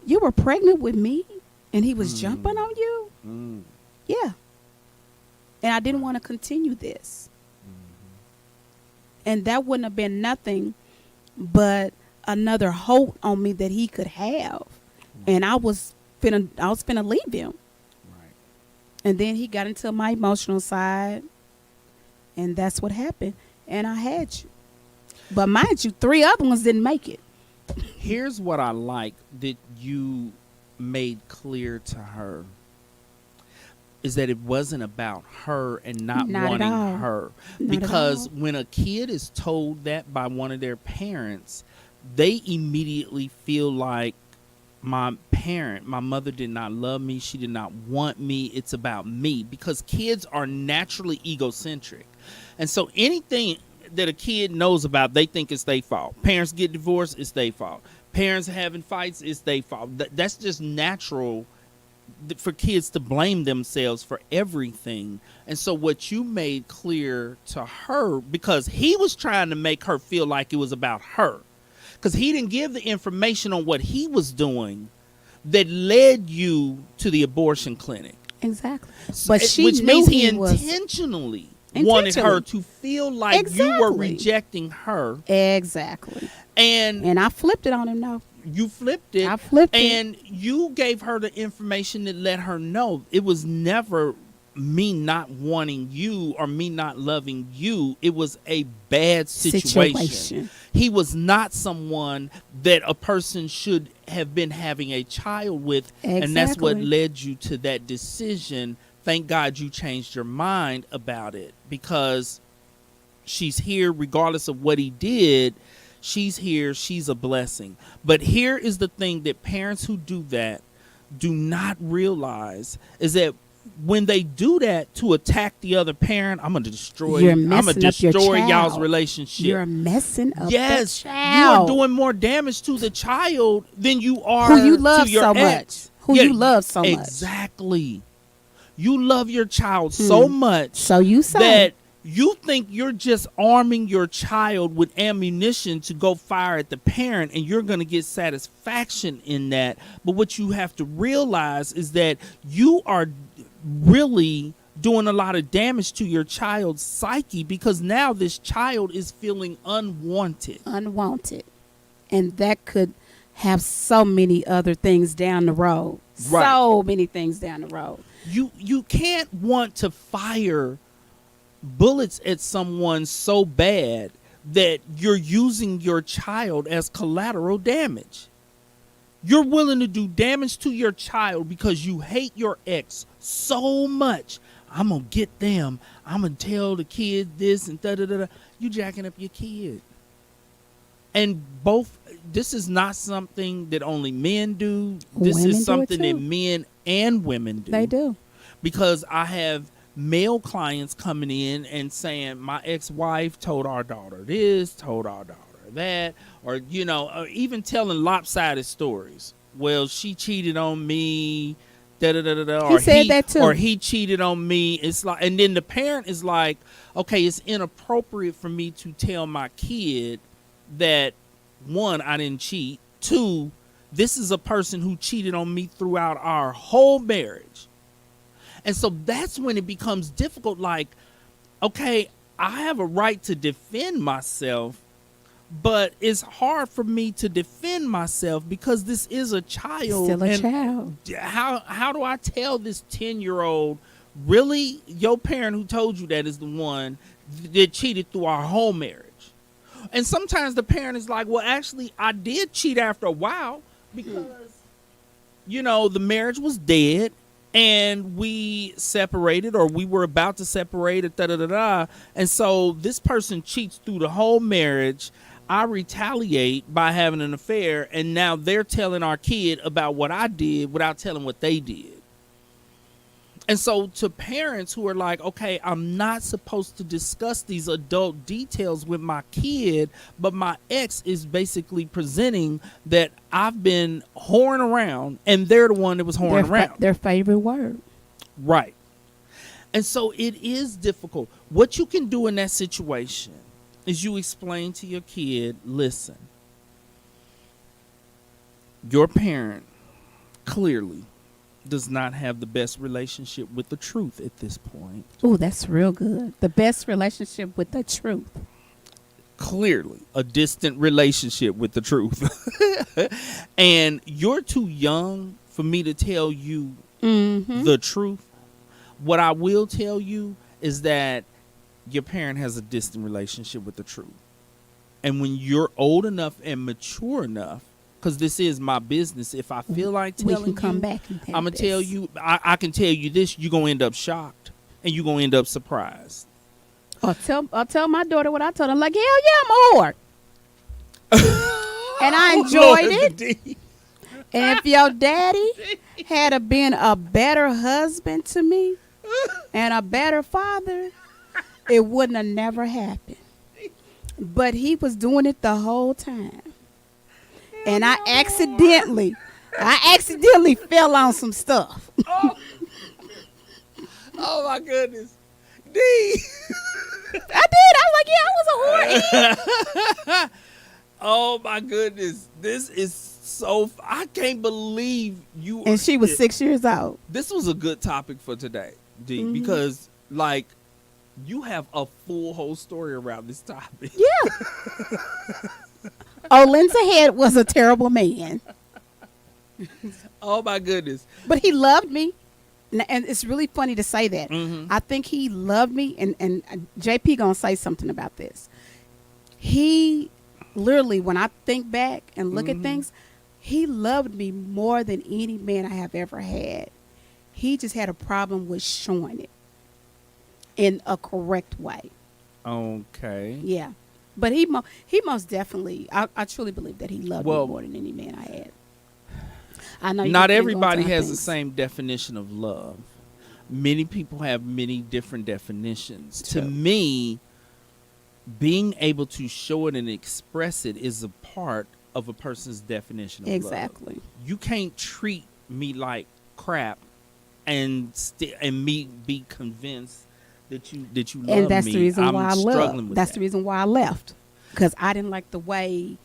you were pregnant with me and he was jumping on you? Yeah. And I didn't want to continue this. And that wouldn't have been nothing but another hold on me that he could have. And I was finna leave him. Right. And then he got into my emotional side. And that's what happened. And I had you. But mind you, 3 other ones didn't make it. Here's what I like that you made clear to her, is that it wasn't about her and not wanting her. Because when a kid is told that by one of their parents, they immediately feel like, my mother did not love me. She did not want me. It's about me. Because kids are naturally egocentric. And so anything that a kid knows about, they think it's their fault. Parents get divorced, it's their fault. Parents having fights, it's their fault. That's just natural for kids to blame themselves for everything. And so what you made clear to her, because he was trying to make her feel like it was about her, because he didn't give the information on what he was doing that led you to the abortion clinic. Exactly. But which means he intentionally wanted her to feel like you were rejecting her. Exactly. And I flipped it on him, though. You flipped it. I flipped it. And you gave her the information that let her know it was never me not wanting you or me not loving you. It was a bad situation. He was not someone that a person should have been having a child with. Exactly. And that's what led you to that decision. Thank God you changed your mind about it, because she's here regardless of what he did. She's here. She's a blessing. But here is the thing that parents who do that do not realize, is that when they do that to attack the other parent, I'm going to destroy y'all's relationship. You're messing up yes, the child. You are doing more damage to the child than you are who you love to your so ex. much. You love so much. Exactly. You love your child so much. So you say that you think you're just arming your child with ammunition to go fire at the parent, and you're going to get satisfaction in that. But what you have to realize is that you are really doing a lot of damage to your child's psyche, because now this child is feeling unwanted. And that could have so many other things down the road. Right. So many things down the road. You can't want to fire bullets at someone so bad that you're using your child as collateral damage. You're willing to do damage to your child because you hate your ex so much. I'm going to get them. I'm going to tell the kid this and da-da-da-da. You jacking up your kid. And this is not something that only men do. This is something that men and women do. They do. Because I have male clients coming in and saying, my ex-wife told our daughter this, told our daughter that, or, you know, or even telling lopsided stories. Well, she cheated on me, da da da da da. He said that too. Or he cheated on me. It's like, and then the parent is like, okay, it's inappropriate for me to tell my kid that, one, I didn't cheat. Two, this is a person who cheated on me throughout our whole marriage. And so that's when it becomes difficult. Like, okay, I have a right to defend myself, but it's hard for me to defend myself because this is a child. Still a child. How do I tell this 10-year-old, really, your parent who told you that is the one that cheated through our whole marriage? And sometimes the parent is like, well, actually, I did cheat after a while because, you know, the marriage was dead. And we separated, or we were about to separate, or da-da-da-da. And so this person cheats through the whole marriage. I retaliate by having an affair. And now they're telling our kid about what I did without telling what they did. And so to parents who are like, okay, I'm not supposed to discuss these adult details with my kid, but my ex is basically presenting that I've been whoring around and they're the one that was whoring around. Their favorite word. Right. And so it is difficult. What you can do in that situation is you explain to your kid, listen, your parent clearly does not have the best relationship with the truth at this point. Oh, that's real good. The best relationship with the truth. Clearly a distant relationship with the truth. And you're too young for me to tell you the truth. What I will tell you is that your parent has a distant relationship with the truth. And when you're old enough and mature enough, because this is my business, if I feel like telling we can come you, back and I'm going to tell you, I can tell you this, you're going to end up shocked and you're going to end up surprised. I'll tell my daughter what I told her. I'm like, hell yeah, I'm a whore. And I enjoyed it. And if your daddy had been a better husband to me and a better father, it wouldn't have never happened. But he was doing it the whole time. And I accidentally fell on some stuff. Oh my goodness. D. I did. I was like, yeah, I was a whore. Oh my goodness. This is so, I can't believe you. And she was 6 years old. This was a good topic for today, D, because like you have a full whole story around this topic. Yeah. Lindsay Head was a terrible man. Oh my goodness. But he loved me. And it's really funny to say that. I think he loved me, and JP gonna say something about this. He literally, when I think back and look at things, he loved me more than any man I have ever had. He just had a problem with showing it in a correct way. Okay. Yeah. But he most definitely, I truly believe that he loved me more than any man I had. I know not everybody has the same definition of love. Many people have many different definitions. True. To me, being able to show it and express it is a part of a person's definition of love. Exactly. You can't treat me like crap and me be convinced that you love me. And that's the reason why I left. That's the reason why I left, because I didn't like the way.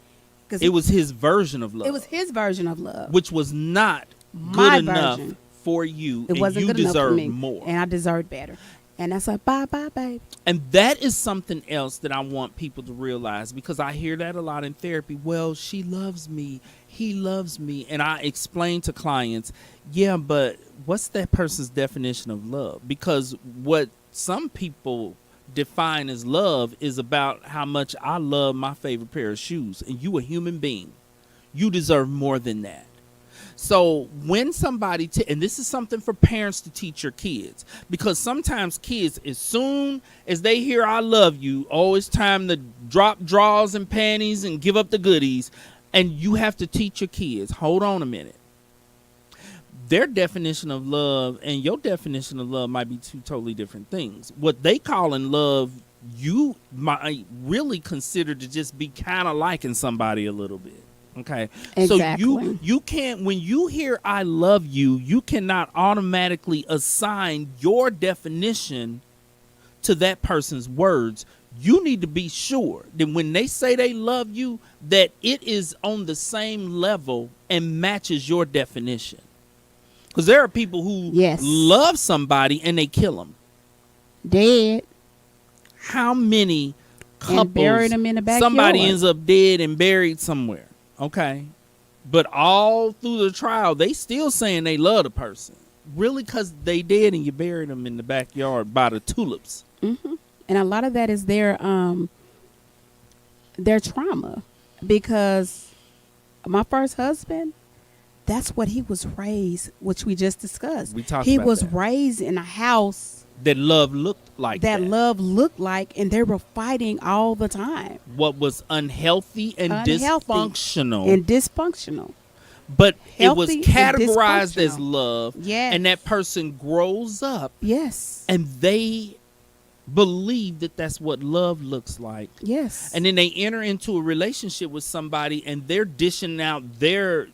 It was his version of love. It was his version of love, which was not my good enough version for you. It wasn't good enough for me, more, and I deserved better. And that's like, bye, babe. And that is something else that I want people to realize, because I hear that a lot in therapy. Well, she loves me. He loves me. And I explain to clients, yeah, but what's that person's definition of love? Because what some people define as love is about how much I love my favorite pair of shoes. And you a human being. You deserve more than that. So when somebody, and this is something for parents to teach your kids, because sometimes kids, as soon as they hear I love you, oh, it's time to drop drawers and panties and give up the goodies. And you have to teach your kids, hold on a minute. their definition of love and your definition of love might be two totally different things. What they call in love, you might really consider to just be kind of liking somebody a little bit. Okay. Exactly. So you can't, when you hear I love you, you cannot automatically assign your definition to that person's words. You need to be sure that when they say they love you, that it is on the same level and matches your definition. Because there are people who love somebody and they kill them. Dead. How many couples, and buried them in the backyard. Somebody ends up dead and buried somewhere. Okay. But all through the trial, they still saying they love the person. Really, because they dead and you buried them in the backyard by the tulips. Mm-hmm. And a lot of that is their trauma. Because my first husband, that's what he was raised, which we just discussed. We talked he about was that. Raised in a house that love looked like that. Love looked like, and they were fighting all the time. What was unhealthy and dysfunctional. But Healthy it was categorized as love. Yes. And that person grows up. Yes. And they believe that that's what love looks like. Yes. And then they enter into a relationship with somebody and they're dishing out their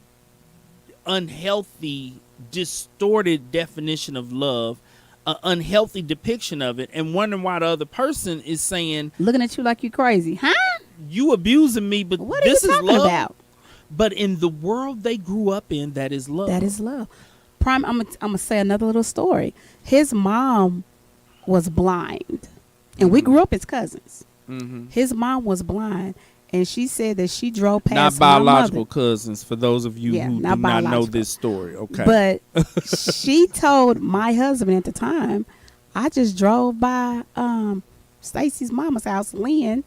unhealthy, distorted definition of love, an unhealthy depiction of it, and wondering why the other person is saying, looking at you like you crazy. Huh? You abusing me, but what this are you is talking love. About? But in the world they grew up in, that is love. That is love. Prime, I'm gonna say another little story. His mom was blind, and we grew up as cousins. Mm-hmm. His mom was blind, and she said that she drove past not biological cousins, for those of you who do not know this story. Okay. But she told my husband at the time, I just drove by Stacy's mama's house, Lynn,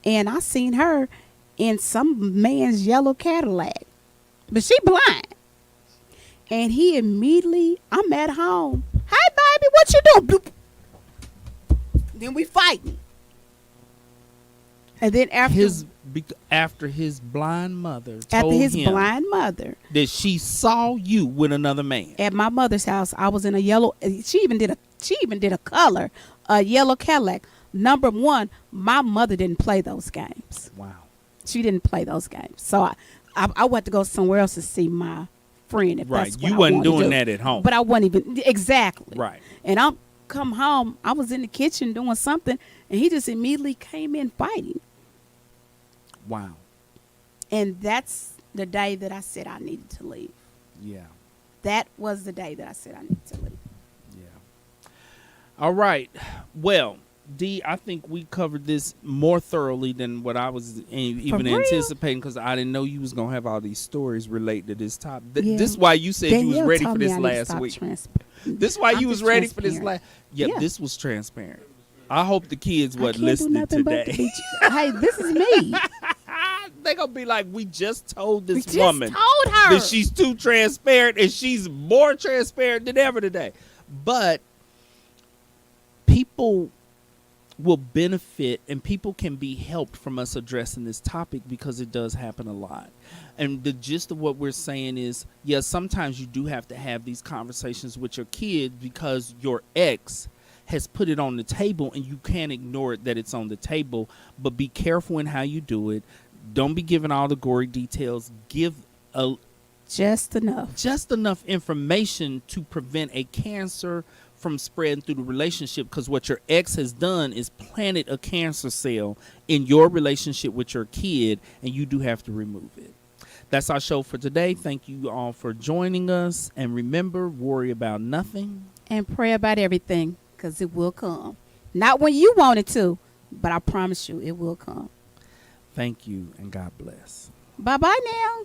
and I seen her in some man's yellow Cadillac. But she blind. And he immediately, I'm at home. Hey, baby, what you doing? Bloop. Then we fighting. And then after his blind mother told him that she saw you with another man at my mother's house, I was in a yellow. She even did a color, a yellow Cadillac. Number one, my mother didn't play those games. Wow, she didn't play those games. So I went to go somewhere else to see my friend. If that's what you wasn't doing that at home, but I wasn't even exactly right. And I'm come home. I was in the kitchen doing something, and he just immediately came in fighting. Wow. And that's the day that I said I needed to leave. Yeah. That was the day that I said I needed to leave. Yeah. All right. Well, D, I think we covered this more thoroughly than what I was even anticipating, because I didn't know you was going to have all these stories related to this topic. This is why you said you was ready for this last week. This is why you was ready for this last. Yeah, this was transparent. I hope the kids wasn't listening today. Hey, this is me. They gonna be like, we just told this woman that she's too transparent, and she's more transparent than ever today. But people will benefit, and people can be helped from us addressing this topic, because it does happen a lot. And the gist of what we're saying is, yes, sometimes you do have to have these conversations with your kids, because your ex has put it on the table and you can't ignore it that it's on the table. But be careful in how you do it. Don't be giving all the gory details. Give just enough information to prevent a cancer from spreading through the relationship, because what your ex has done is planted a cancer cell in your relationship with your kid, and you do have to remove it. That's our show for today. Thank you all for joining us, and remember, worry about nothing and pray about everything, because it will come. Not when you want it to, but I promise you it will come. Thank you, and God bless. Bye-bye now.